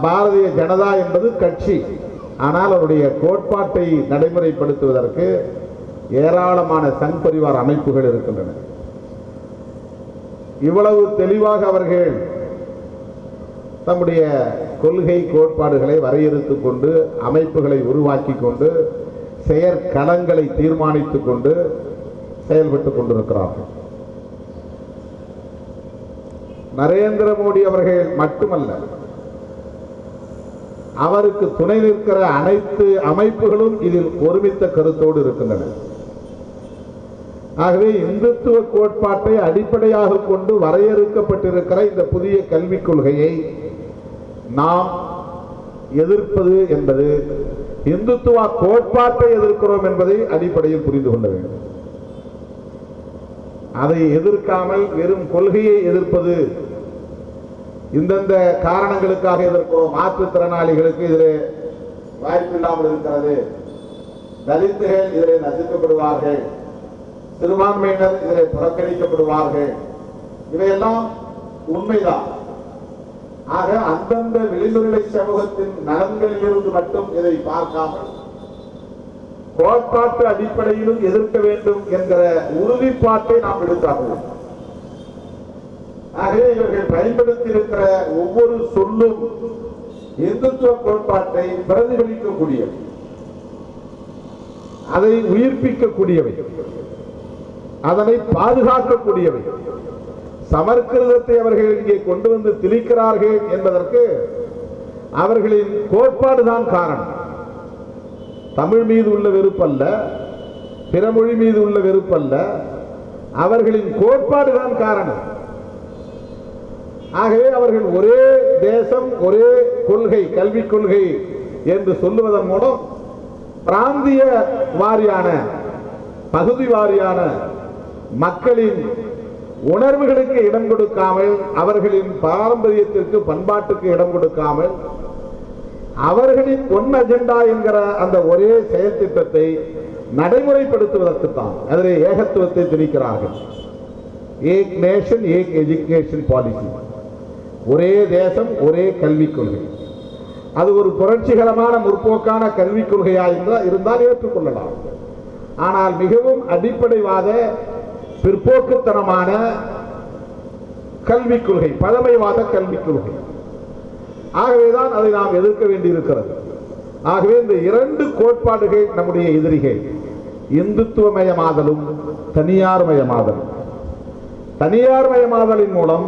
பாரதிய ஜனதா என்பது கட்சி, ஆனால் அவருடைய கோட்பாட்டை நடைமுறைப்படுத்துவதற்கு ஏராளமான சங் பரிவார் அமைப்புகள் இருக்கின்றன. இவ்வளவு தெளிவாக அவர்கள் தம்முடைய கொள்கை கோட்பாடுகளை வரையறுத்துக் கொண்டு, அமைப்புகளை உருவாக்கி கொண்டு, செயற்களங்களை தீர்மானித்துக் கொண்டு செயல்பட்டுக் கொண்டிருக்கிறார்கள். நரேந்திர மோடி அவர்கள் மட்டுமல்ல, அவருக்கு துணை நிற்கிற அனைத்து அமைப்புகளும் இதில் ஒருமித்த கருத்தோடு இருக்கின்றன. ஆகவே இந்துத்துவ கோட்பாட்டை அடிப்படையாக கொண்டு வரையறுக்கப்பட்டிருக்கிற இந்த புதிய கல்விக் கொள்கையை நாம் எதிர்ப்பது என்பது இந்துத்துவ கோட்பாட்டை எதிர்க்கிறோம் என்பதை அடிப்படையில் புரிந்து கொள்ள வேண்டும். அதை எதிர்க்காமல் வெறும் கொள்கையை எதிர்ப்பது, இந்தந்த காரணங்களுக்காக எதிர்க்கிறோம், மாற்றுத்திறனாளிகளுக்கு இதிலே வாய்ப்பு இல்லாமல் இருக்கிறது, தலித்துகள் இதிலே நசுக்கப்படுவார்கள், சிறுபான்மையினர் இதிலே புறக்கணிக்கப்படுவார்கள், இவையெல்லாம் உண்மைதான். ஆக அந்தந்த விளிம்புநிலை சமூகத்தின் நலன்களில் இருந்து மட்டும் இதை பார்க்காமல் கோட்பாட்டு அடிப்படையிலும் எதிர்க்க வேண்டும் என்கிற உறுதிப்பாட்டை நாம் எடுத்தார்கள். ஆகவே இவர்கள் பயன்படுத்தி இருக்கிற ஒவ்வொரு சொல்லும் இந்துத்துவ கோட்பாட்டை பிரதிபலிக்கக்கூடியவை, அதை உயிர்ப்பிக்கக்கூடியவை, அதனை பாதுகாக்கக்கூடியவை. சமஸ்கிருதத்தை அவர்கள் இங்கே கொண்டு வந்து திணிக்கிறார்கள் என்பதற்கு அவர்களின் கோட்பாடுதான் காரணம். தமிழ் மீது உள்ள வெறுப்பல்ல, பிற மொழி மீது உள்ள வெறுப்பல்ல, அவர்களின் கோட்பாடுதான் காரணம். ஆகவே அவர்கள் ஒரே தேசம், ஒரே கொள்கை, கல்விக் கொள்கை என்று சொல்லுவதன் மூலம் பிராந்திய வாரியான, பகுதி வாரியான மக்களின் உணர்வுகளுக்கு இடம் கொடுக்காமல், அவர்களின் பாரம்பரியத்திற்கு, பண்பாட்டுக்கு இடம் கொடுக்காமல், அவர்களின் ஒன் அஜெண்டா என்கிற அந்த ஒரே செயல் திட்டத்தை நடைமுறைப்படுத்துவதற்குத்தான் அதிலே ஏகத்துவத்தை திணிக்கிறார்கள். ஏக் நேஷன் ஏக் எஜுகேஷன் பாலிசி, ஒரே தேசம் ஒரே கல்விக் கொள்கை. அது ஒரு புரட்சிகரமான முற்போக்கான கல்விக் கொள்கையாக இருந்தால் ஏற்றுக்கொள்ளலாம். ஆனால் மிகவும் அடிப்படைவாத பிற்போக்குத்தனமான கல்விக் கொள்கை, பழமைவாத கல்விக் கொள்கை. ஆகவேதான் அதை நாம் எதிர்க்க வேண்டியிருக்கிறது. ஆகவே இந்த இரண்டு கோட்பாடுகள் நம்முடைய எதிரிகள், இந்துத்துவமயமாதலும் தனியார் மயமாதலும். தனியார் மயமாதலின் மூலம்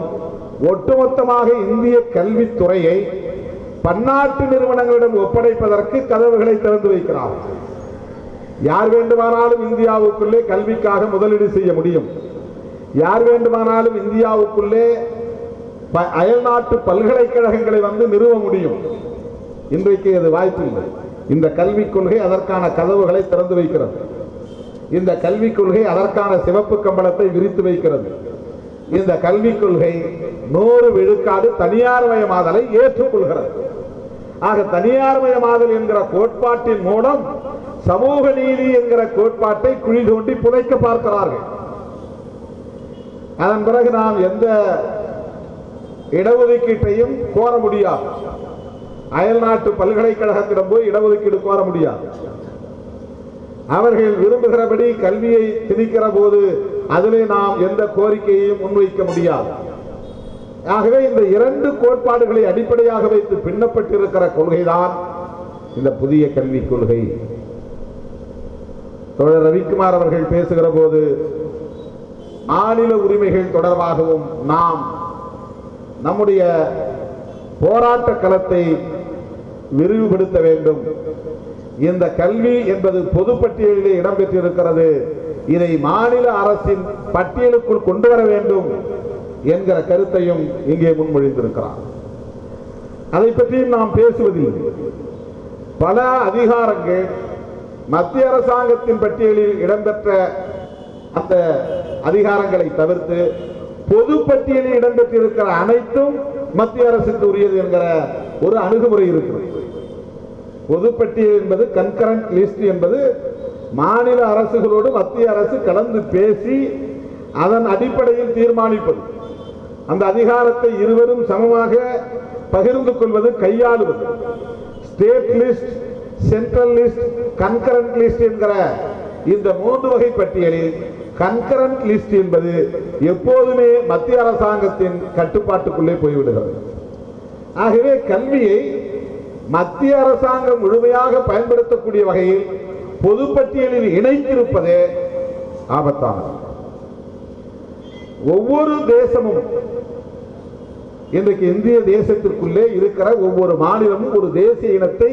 ஒட்டுமொத்தமாக இந்திய கல்வித்துறையை பன்னாட்டு நிறுவனங்களிடம் ஒப்படைப்பதற்கு கதவுகளை திறந்து வைக்கிறார். யார் வேண்டுமானாலும் இந்தியாவுக்குள்ளே கல்விக்காக முதலீடு செய்ய முடியும். யார் வேண்டுமானாலும் இந்தியாவுக்குள்ளே அயல் நாட்டு பல்கலைக்கழகங்களை வந்து நிறுவ முடியும். இன்றைக்கு அது வாய்ப்பில்லை. இந்த கல்விக் கொள்கை அதற்கான கதவுகளை திறந்து வைக்கிறது. இந்த கல்விக் கொள்கை அதற்கான சிவப்பு கம்பளத்தை விரித்து வைக்கிறது. இந்த கல்விக் கொள்கை 100 விழுக்காடு தனியார் மயமாதலை ஏற்றுக்கொள்கிறது. ஆக தனியார் மயமாதல் என்கிற கோட்பாட்டின் மூலம் சமூக நீதி என்கிற கோட்பாட்டை குழி தோண்டி புதைக்க பார்க்கிறார்கள். அதன் பிறகு நாம் எந்த இடஒதுக்கீட்டையும் கோர முடியாது. அயல் நாட்டு பல்கலைக்கழகத்திடம் போய் இடஒதுக்கீடு கோர முடியாது. அவர்கள் விரும்புகிறபடி கல்வியை திணிக்கிற போது அதிலே நாம் எந்த கோரிக்கையையும் முன்வைக்க முடியாது. ஆகவே இந்த இரண்டு கோட்பாடுகளை அடிப்படையாக வைத்து பின்னப்பட்டிருக்கிற கொள்கைதான் இந்த புதிய கல்விக் கொள்கை. தோழர் ரவிக்குமார் அவர்கள் பேசுகிற போது மாநில உரிமைகள் தொடர்பாகவும் நாம் நம்முடைய போராட்ட களத்தை விரிவுபடுத்த வேண்டும். இந்த கல்வி என்பது பொது பட்டியலிலே இடம்பெற்றிருக்கிறது, இதை மாநில அரசின் பட்டியலுக்குள் கொண்டு வர வேண்டும் என்கிற கருத்தையும் இங்கே முன்மொழிந்திருக்கிறார். அதை பற்றியும் நாம் பேசுவதில்லை. பல அதிகாரங்கள் மத்திய அரசாங்கத்தின் பட்டியலில் இடம்பெற்ற அந்த அதிகாரங்களை தவிர்த்து பொது பட்டியலில் இடம்பெற்றிருக்கிற அனைத்தும் மத்திய அரசுக்கு உரியது என்கிற ஒரு அணுகுமுறை இருக்கிறது. பொதுப்பட்டியல் என்பது கன்கரண்ட் லிஸ்ட் என்பது மாநில அரசுகளோடு மத்திய அரசு கலந்து பேசி அதன் அடிப்படையில் தீர்மானிப்பது. அந்த அதிகாரத்தை இருவரும் சமமாக பகிர்ந்து கொள்வது, கையாளுவது. State list, central list, concurrent list என்கிற இந்த 3 வகை பட்டியலில் கன்கரண்ட் லிஸ்ட் என்பது எப்போதுமே மத்திய அரசாங்கத்தின் கட்டுப்பாட்டுக்குள்ளே போய்விடுகிறது. ஆகவே கல்வியை மத்திய அரசாங்கம் முழுமையாக பயன்படுத்தக்கூடிய வகையில் பொதுப்பட்டியலில் இணைத்திருப்பதே ஆபத்தானது. ஒவ்வொரு தேசமும் இன்றைக்கு இந்திய தேசத்திற்குள்ளே இருக்கிற ஒவ்வொரு மாநிலமும் ஒரு தேசிய இனத்தை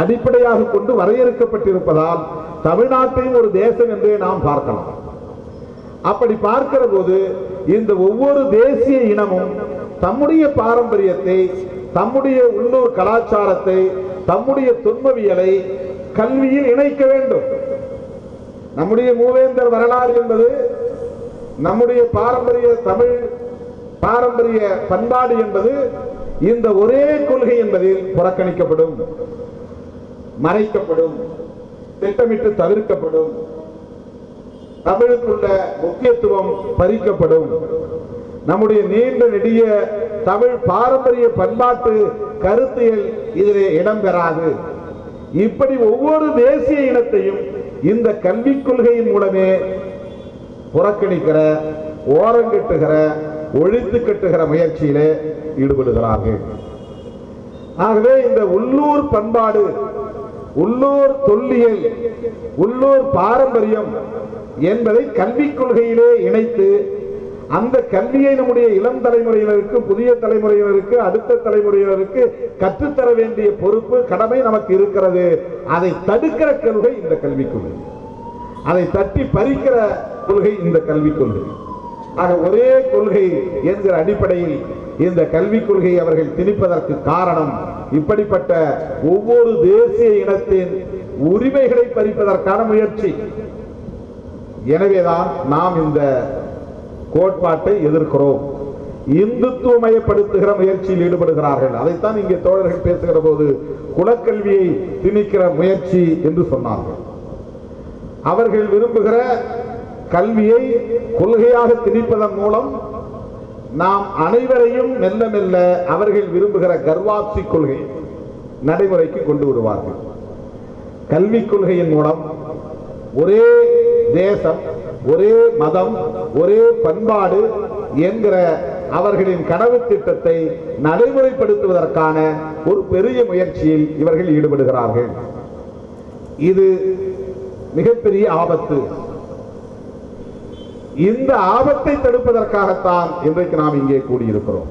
அடிப்படையாக கொண்டு வரையறுக்கப்பட்டிருப்பதால் தமிழ்நாட்டையும் ஒரு தேசம் என்றே நாம் பார்க்கலாம். அப்படி பார்க்கிற போது இந்த ஒவ்வொரு தேசிய இனமும் தம்முடைய பாரம்பரியத்தை, தம்முடைய உள்ளூர் கலாச்சாரத்தை, தம்முடைய தொன்மவியலை கல்வியில் இணைக்க வேண்டும். நம்முடைய மூவேந்தர் வரலாறு என்பது, நம்முடைய பாரம்பரிய தமிழ் பாரம்பரிய பண்பாடு என்பது இந்த ஒரே கொள்கை என்பதில் புறக்கணிக்கப்படும், மறைக்கப்படும், திட்டமிட்டு தவிர்க்கப்படும். தமிழுக்குள்ள முக்கியத்துவம் பறிக்கப்படும். நம்முடைய நீண்ட நெடிய தமிழ் பாரம்பரிய பண்பாட்டு கருத்தியல் இதிலே இடம்பெறாது. இப்படி ஒவ்வொரு தேசிய இனத்தையும் இந்த கல்விக் கொள்கையின் மூலமே புறக்கணிக்கிற, ஓரங்கட்டுகிற, ஒழித்து கட்டுகிற முயற்சியிலே ஈடுபடுகிறார்கள். ஆகவே இந்த உள்ளூர் பண்பாடு, உள்ளூர் தொல்லியல், உள்ளூர் பாரம்பரியம் என்பதை கல்விக் கொள்கையிலே இணைத்து அந்த கல்வியை நம்முடைய இளம் தலைமுறையினருக்கு, புதிய தலைமுறையினருக்கு, அடுத்த தலைமுறையினருக்கு கற்றுத்தர வேண்டிய பொறுப்பு, கடமை நமக்கு இருக்கிறது. அதை தடுக்கிற கொள்கை இந்த கல்விக் கொள்கை, அதை தட்டி பறிக்கிற கொள்கை இந்த கல்விக் கொள்கை. ஆக ஒரே கொள்கை என்கிற அடிப்படையில் இந்த கல்விக் கொள்கையை அவர்கள் திணிப்பதற்கு காரணம் இப்படிப்பட்ட ஒவ்வொரு தேசிய இனத்தின் உரிமைகளை பறிப்பதற்கான முயற்சி. எனவேதான் நாம் இந்த கோட்பாட்டை எதிர்க்கிறோம். இந்துத்துவமயப்படுத்துகிற முயற்சியில் ஈடுபடுகிறார்கள். அதைத்தான் இங்கே தோழர்கள் பேசுகிற போது குலக்கல்வியை திணிக்கிற முயற்சி என்று சொன்னார்கள். அவர்கள் விரும்புகிற கல்வியை கொள்கையாக திணிப்பதன் மூலம் நாம் அனைவரையும் மெல்ல மெல்ல அவர்கள் விரும்புகிற கர்வாப்சி கொள்கை நடைமுறைக்கு கொண்டு வருவார்கள். கல்விக் கொள்கையின் மூலம் ஒரே தேசம், ஒரே மதம், ஒரே பண்பாடு என்கிற அவர்களின் கனவு திட்டத்தை நடைமுறைப்படுத்துவதற்கான ஒரு பெரிய முயற்சியில் இவர்கள் ஈடுபடுகிறார்கள். இது மிகப்பெரிய ஆபத்து. இந்த ஆபத்தை தடுப்பதற்காகத்தான் இன்றைக்கு நாம் இங்கே கூடியிருக்கிறோம்.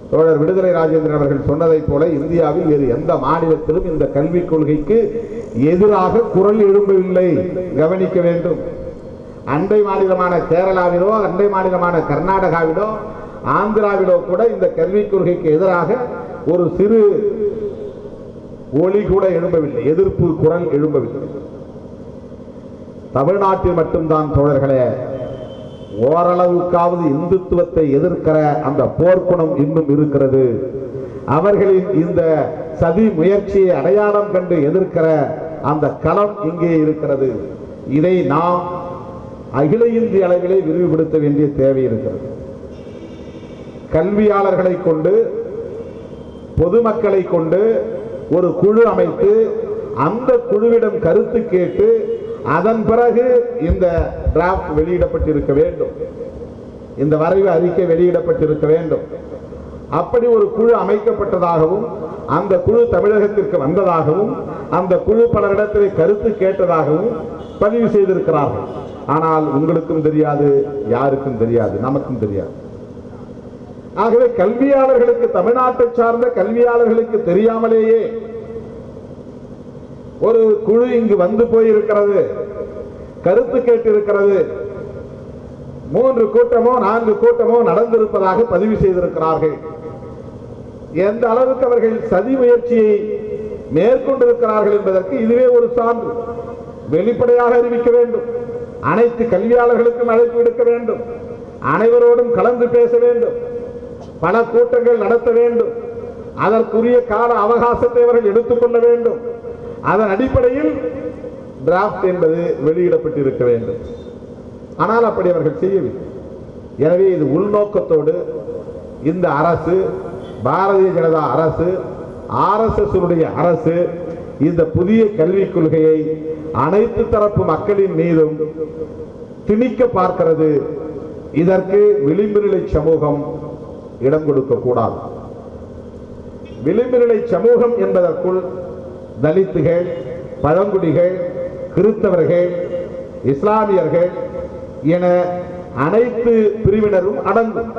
தோழர் விடுதலை ராஜேந்திரன் அவர்கள் சொன்னதைப் போல இந்தியாவில் வேறு எந்த மாநிலத்திலும் இந்த கல்விக் கொள்கைக்கு எதிராக குரல் எழும்பவில்லை. கவனிக்க வேண்டும். அண்டை மாநிலமான கேரளாவிலோ, அண்டை மாநிலமான கர்நாடகாவிலோ, ஆந்திராவிலோ கூட இந்த கல்விக் கொள்கைக்கு எதிராக ஒரு சிறு ஒலி கூட எழும்பவில்லை, எதிர்ப்பு குரல் எழும்பவில்லை. தமிழ்நாட்டில் மட்டும்தான் தோழர்களே ஓரளவுக்காவது இந்துத்துவத்தை எதிர்க்கிற அந்த போர்க்குணம் இன்னும் இருக்கிறது. அவர்களின் இந்த சதி முயற்சியை அடையாளம் கண்டு எதிர்க்கிற அந்த களம் இங்கே இருக்கிறது. இதை நாம் அகில இந்திய அளவிலே விரிவுபடுத்த வேண்டிய தேவை இருக்கிறது. கல்வியாளர்களை கொண்டு, பொதுமக்களை கொண்டு ஒரு குழு அமைத்து அந்த குழுவிடம் கருத்து கேட்டு அதன் பிறகு இந்த டிராப்ட் வெளியிடப்பட்டிருக்க வேண்டும், இந்த வரைவு அறிக்கை வெளியிடப்பட்டிருக்க வேண்டும். அப்படி ஒரு குழு அமைக்கப்பட்டதாகவும் அந்த குழு தமிழகத்திற்கு வந்ததாகவும் அந்த குழு பலரிடத்திலே கருத்து கேட்டதாகவும் பதிவு செய்திருக்கிறார்கள். ஆனால் உங்களுக்கும் தெரியாது, யாருக்கும் தெரியாது, நமக்கும் தெரியாது. ஆகவே கல்வியாளர்களுக்கு, தமிழ்நாட்டை சார்ந்த கல்வியாளர்களுக்கு தெரியாமலேயே ஒரு குழு இங்கு வந்து போயிருக்கிறது, கருத்து கேட்டிருக்கிறது, 3 கூட்டமோ 4 கூட்டமோ நடந்திருப்பதாக பதிவு செய்திருக்கிறார்கள். எந்த அளவுக்கு அவர்கள் சதி முயற்சியை மேற்கொண்டிருக்கிறார்கள் என்பதற்கு இதுவே ஒரு சான்று. வெளிப்படையாக அறிவிக்க வேண்டும், அனைத்து கல்வியாளர்களுக்கும் அழைப்பு விடுக்க வேண்டும், அனைவரோடும் கலந்து பேச வேண்டும், பல கூட்டங்கள் நடத்த வேண்டும், அதற்குரிய கால அவகாசத்தை அவர்கள் எடுத்துக்கொள்ள வேண்டும். அதன் அடிப்படையில் டிராப்ட் என்பது வெளியிடப்பட்டிருக்க வேண்டும். ஆனால் அப்படி அவர்கள் செய்யவில்லை. எனவே இது உள்நோக்கத்தோடு இந்த அரசு, பாரதிய ஜனதா அரசு, RSS அரசு இந்த புதிய கல்விக் கொள்கையை அனைத்து தரப்பு மக்களின் மீதும் திணிக்க பார்க்கிறது. இதற்கு விளிம்பு நிலை சமூகம் இடம் கொடுக்க கூடாது. விளிம்பு நிலை சமூகம் என்பதற்குள் தலித்துகள், பழங்குடிகள், கிறிஸ்தவர்கள், இஸ்லாமியர்கள் என அனைத்து பிரிவினரும் அடங்கும்.